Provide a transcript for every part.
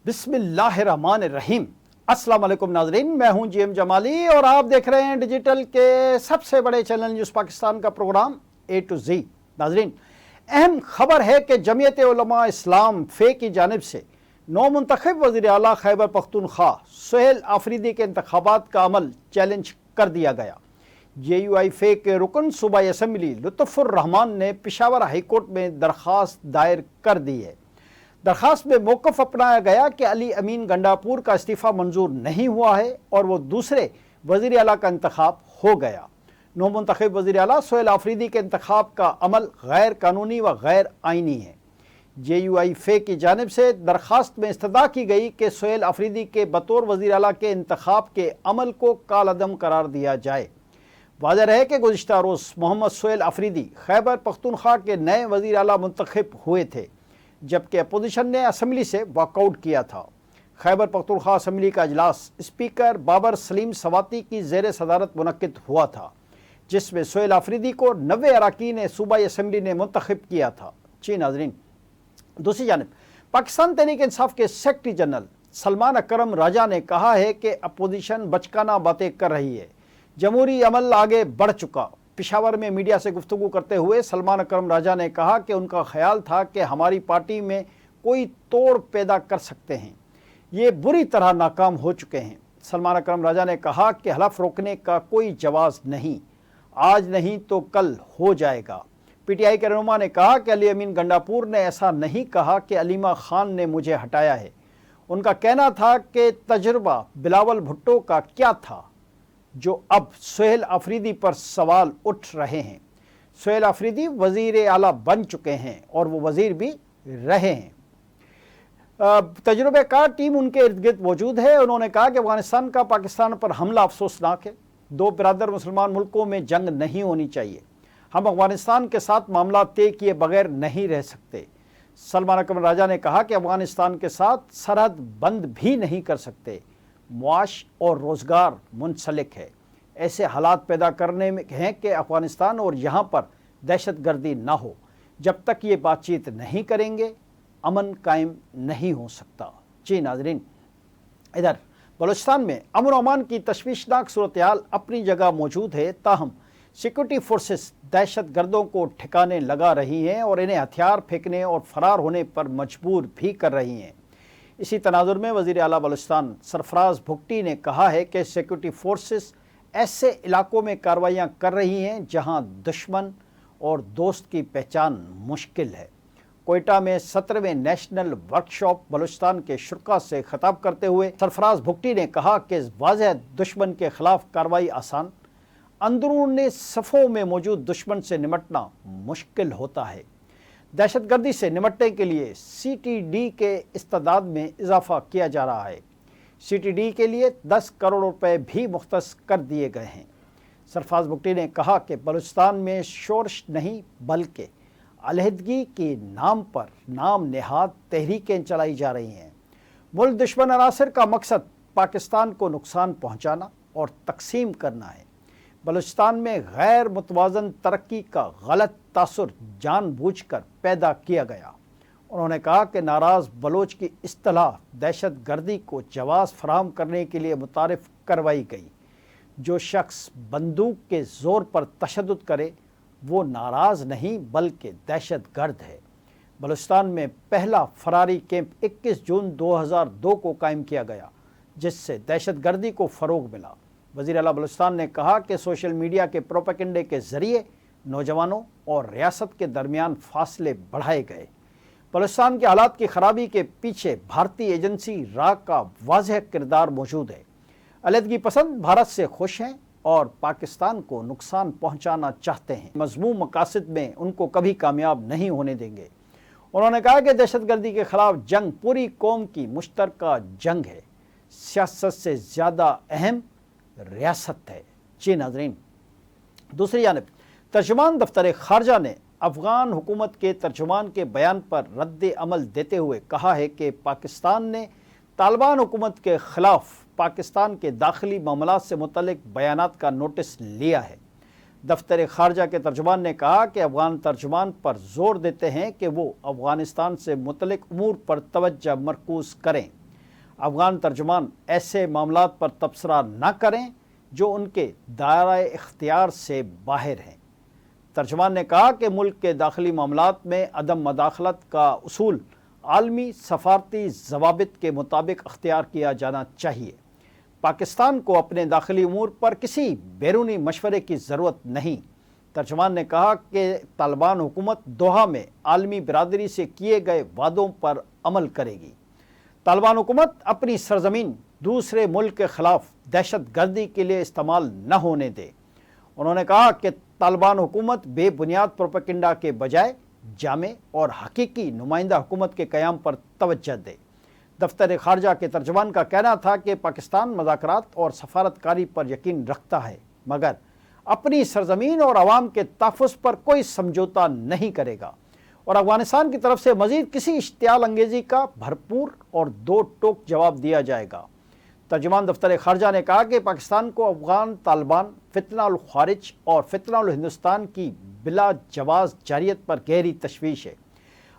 बिस्मिल्लाहिर्रहमानिर्रहीम। अस्सलाम वालेकुम नाजरीन, मैं हूं जीएम जमाली और आप देख रहे हैं डिजिटल के सबसे बड़े चैनल न्यूज़ पाकिस्तान का प्रोग्राम ए टू जी। नाजरीन, अहम खबर है कि जमीयत उलमा इस्लाम फे की जानिब से नौमुंतखब वज़ीर आला खैबर पख्तूनख्वा सुहेल आफरीदी के इंतखाबात का अमल चैलेंज कर दिया गया। JUI फे के रुकन सूबाई असम्बली लुत्फ़ुर रहमान ने पेशावर हाई कोर्ट में दरख्वास्त दायर कर दी है। दरख्वास्त में मौक़िफ़ अपनाया गया कि अली अमीन गंडापुर का इस्तीफ़ा मंजूर नहीं हुआ है और वो दूसरे वज़ीर आला का इंतखाब हो गया। नौमुंतखब वज़ीर आला सुहेल आफरीदी के इंतखाब का अमल गैर कानूनी व गैर आइनी है। JUI फे की जानिब से दरख्वास्त में इस्तदा की गई कि सुहेल आफरीदी के बतौर वज़ीर आला के इंतखाब के अमल को कालअदम करार दिया जाए। वाज़ेह है कि गुज़िश्ता रोज़ मोहम्मद सुहेल आफरीदी खैबर पख्तूनख्वा के नए वज़ीर आला मुंतखब हुए थे, जबकि अपोजिशन ने असम्बली से वॉकआउट किया था। खैबर पख्तूनख्वा असम्बली का इजलास स्पीकर बाबर सलीम सवाती की ज़ेर सदारत मुनक्किद हुआ था, जिसमें सुहेल आफरीदी को 90 अरकान सूबाई असम्बली ने मुंतखब किया था। जी नाज़रीन, दूसरी जानिब पाकिस्तान तहरीक इंसाफ के सेक्रेटरी जनरल सलमान अकरम राजा ने कहा है कि अपोजिशन बचकाना बातें कर रही है, जमहूरी अमल आगे बढ़ चुका। पेशावर में मीडिया से गुफ्तगू करते हुए सलमान अकरम राजा ने कहा कि उनका ख्याल था कि हमारी पार्टी में कोई तोड़ पैदा कर सकते हैं, ये बुरी तरह नाकाम हो चुके हैं। सलमान अकरम राजा ने कहा कि हलफ रोकने का कोई जवाज़ नहीं, आज नहीं तो कल हो जाएगा। PTI के रहनुमा ने कहा कि अली अमीन गंडापुर ने ऐसा नहीं कहा कि अलीमा खान ने मुझे हटाया है। उनका कहना था कि तजुर्बा बिलावल भुट्टो का क्या था जो अब सुहेल आफरीदी पर सवाल उठ रहे हैं। सुहेल आफरीदी वज़ीर आला बन चुके हैं और वो वज़ीर भी रहे हैं। तजुर्बेकार टीम उनके इर्द गिर्द मौजूद है। उन्होंने कहा कि अफगानिस्तान का पाकिस्तान पर हमला अफसोसनाक है। दो बिरादर मुसलमान मुल्कों में जंग नहीं होनी चाहिए। हम अफगानिस्तान के साथ मामला तय किए बगैर नहीं रह सकते। सलमान अकरम राजा ने कहा कि अफगानिस्तान के साथ सरहद बंद भी नहीं कर सकते। मुआश और रोज़गार मुंसलिक है। ऐसे हालात पैदा करने में हैं कि अफ़गानिस्तान और यहाँ पर दहशत गर्दी ना हो। जब तक ये बातचीत नहीं करेंगे अमन कायम नहीं हो सकता। जी नाज़रीन, इधर बलूचिस्तान में अमन अमान की तशवीशनाक सूरत हाल अपनी जगह मौजूद है, ताहम सिक्योरिटी फोर्सेस दहशत गर्दों को ठिकाने लगा रही हैं और इन्हें हथियार फेंकने और फरार होने पर मजबूर भी कर रही हैं। इसी तनाजुर में वज़ीर आला बलूचिस्तान सरफराज भुट्टी ने कहा है कि सिक्योरिटी फोर्सेस ऐसे इलाकों में कार्रवाइयाँ कर रही हैं जहां दुश्मन और दोस्त की पहचान मुश्किल है। कोयटा में 17वें नेशनल वर्कशॉप बलूचिस्तान के शुरा से खिताब करते हुए सरफराज भुट्टी ने कहा कि वाज़ेह दुश्मन के खिलाफ कार्रवाई आसान, अंदरूनी सफ़ों में मौजूद दुश्मन से निमटना मुश्किल होता है। दहशत गर्दी से निमटने के लिए CTD के इस्तेदाद में इजाफा किया जा रहा है। CTD के लिए 10 करोड़ रुपए भी मुख्तस कर दिए गए हैं। सरफराज भुट्टी ने कहा कि बलूचिस्तान में शोरश नहीं बल्कि अलहदगी के नाम पर नाम नेहाद तहरीकें चलाई जा रही हैं। मुल्क दुश्मन अनासर का मकसद पाकिस्तान को नुकसान पहुँचाना और तकसीम करना है। बलूचिस्तान में गैर मुतवाज़न तरक्की का गलत तासुर जानबूझकर पैदा किया गया। उन्होंने कहा कि नाराज़ बलोच की इस्तिलाह दहशत गर्दी को जवाज़ फराहम करने के लिए मुतारिफ़ करवाई गई। जो शख्स बंदूक के ज़ोर पर तशद्दुद करे वो नाराज़ नहीं बल्कि दहशत गर्द है। बलूचिस्तान में पहला फरारी कैंप 21 जून 2002 को कायम किया गया, जिससे दहशत गर्दी को फ़रोग़ मिला। वज़ीर आला बलूचिस्तान ने कहा कि सोशल मीडिया के प्रोपेगेंडे के ज़रिए नौजवानों और रियासत के दरमियान फासले बढ़ाए गए। बलूचिस्तान के हालात की ख़राबी के पीछे भारतीय एजेंसी RA का वाज़ेह किरदार मौजूद है। अलहदगी पसंद भारत से खुश हैं और पाकिस्तान को नुकसान पहुँचाना चाहते हैं। मज़मूम मकासद में उनको कभी कामयाब नहीं होने देंगे। उन्होंने कहा कि दहशत गर्दी के ख़िलाफ़ जंग पूरी कौम की मुश्तरका जंग है। सियासत से ज़्यादा अहम रियासत है। जी नाज़रीन, दूसरी जानिब तर्जुमान दफ्तर खारजा ने अफ़गान हुकूमत के तर्जुमान के बयान पर रद्द अमल देते हुए कहा है कि पाकिस्तान ने तालिबान हुकूमत के ख़िलाफ़ पाकिस्तान के दाखिली मामलात से मुतल्लिक बयानात का नोटिस लिया है। दफ्तर खारजा के तर्जुमान ने कहा कि अफ़गान तर्जुमान पर जोर देते हैं कि वो अफ़गानिस्तान से मुतल्लिक उमूर पर तवज्जो मरकूज़ करें। افغان ترجمان ایسے معاملات پر تبصرہ نہ کریں جو ان کے دائرۂ اختیار سے باہر ہیں۔ ترجمان نے کہا کہ ملک کے داخلی معاملات میں عدم مداخلت کا اصول عالمی سفارتی ضوابط کے مطابق اختیار کیا جانا چاہیے۔ پاکستان کو اپنے داخلی امور پر کسی بیرونی مشورے کی ضرورت نہیں۔ ترجمان نے کہا کہ طالبان حکومت دوحہ میں عالمی برادری سے کیے گئے وعدوں پر عمل کرے گی۔ طالبان حکومت اپنی سرزمین دوسرے ملک کے خلاف دہشت گردی کے لیے استعمال نہ ہونے دے۔ انہوں نے کہا کہ طالبان حکومت بے بنیاد پروپیگنڈا کے بجائے جامع اور حقیقی نمائندہ حکومت کے قیام پر توجہ دے۔ دفتر خارجہ کے ترجمان کا کہنا تھا کہ پاکستان مذاکرات اور سفارتکاری پر یقین رکھتا ہے، مگر اپنی سرزمین اور عوام کے تحفظ پر کوئی سمجھوتا نہیں کرے گا، اور افغانستان کی طرف سے مزید کسی اشتعال انگیزی کا بھرپور اور دو ٹوک جواب دیا جائے گا۔ ترجمان دفتر خارجہ نے کہا کہ پاکستان کو افغان طالبان، فتنہ الخوارج اور فتنہ الہندوستان کی بلا جواز جاریت پر گہری تشویش ہے۔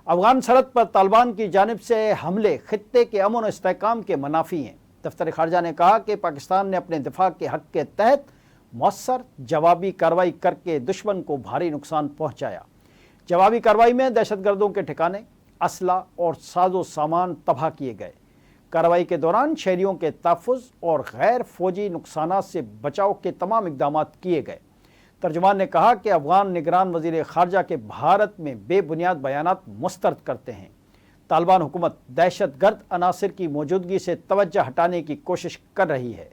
افغان سرحد پر طالبان کی جانب سے حملے خطے کے امن و استحکام کے منافی ہیں۔ دفتر خارجہ نے کہا کہ پاکستان نے اپنے دفاع کے حق کے تحت مؤثر جوابی کارروائی کر کے دشمن کو بھاری نقصان پہنچایا۔ جوابی کارروائی میں دہشت گردوں کے ٹھکانے، اسلحہ اور ساز و سامان تباہ کیے گئے۔ کارروائی کے دوران شہریوں کے تحفظ اور غیر فوجی نقصانات سے بچاؤ کے تمام اقدامات کیے گئے۔ ترجمان نے کہا کہ افغان نگران وزیر خارجہ کے بھارت میں بے بنیاد بیانات مسترد کرتے ہیں۔ طالبان حکومت دہشت گرد عناصر کی موجودگی سے توجہ ہٹانے کی کوشش کر رہی ہے۔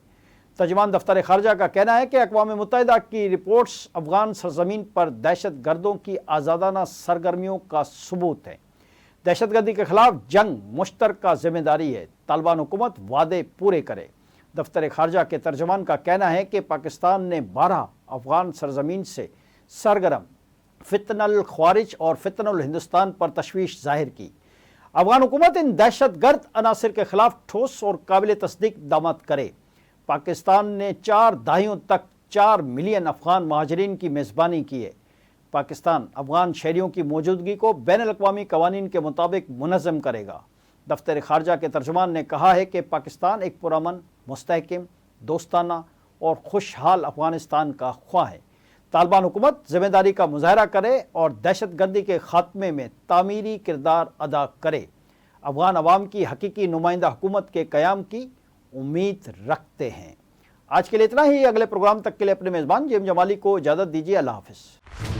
ترجمان دفتر خارجہ کا کہنا ہے کہ اقوام متحدہ کی رپورٹس افغان سرزمین پر دہشت گردوں کی آزادانہ سرگرمیوں کا ثبوت ہے۔ دہشت گردی کے خلاف جنگ مشترکہ ذمہ داری ہے۔ طالبان حکومت وعدے پورے کرے۔ دفتر خارجہ کے ترجمان کا کہنا ہے کہ پاکستان نے 12 افغان سرزمین سے سرگرم فتنہ الخوارج اور فتنہ الہندوستان پر تشویش ظاہر کی۔ افغان حکومت ان دہشت گرد عناصر کے خلاف ٹھوس اور قابل تصدیق اقدامات کرے۔ پاکستان نے 4 دہائیوں تک 4 ملین افغان مہاجرین کی میزبانی کی ہے۔ پاکستان افغان شہریوں کی موجودگی کو بین الاقوامی قوانین کے مطابق منظم کرے گا۔ دفتر خارجہ کے ترجمان نے کہا ہے کہ پاکستان ایک پرامن، مستحکم، دوستانہ اور خوشحال افغانستان کا خواہاں ہے۔ طالبان حکومت ذمہ داری کا مظاہرہ کرے اور دہشت گردی کے خاتمے میں تعمیری کردار ادا کرے۔ افغان عوام کی حقیقی نمائندہ حکومت کے قیام کی امید رکھتے ہیں۔ آج کے لیے اتنا ہی۔ اگلے پروگرام تک کے لیے اپنے میزبان جیم جمالی کو اجازت دیجیے۔ اللہ حافظ۔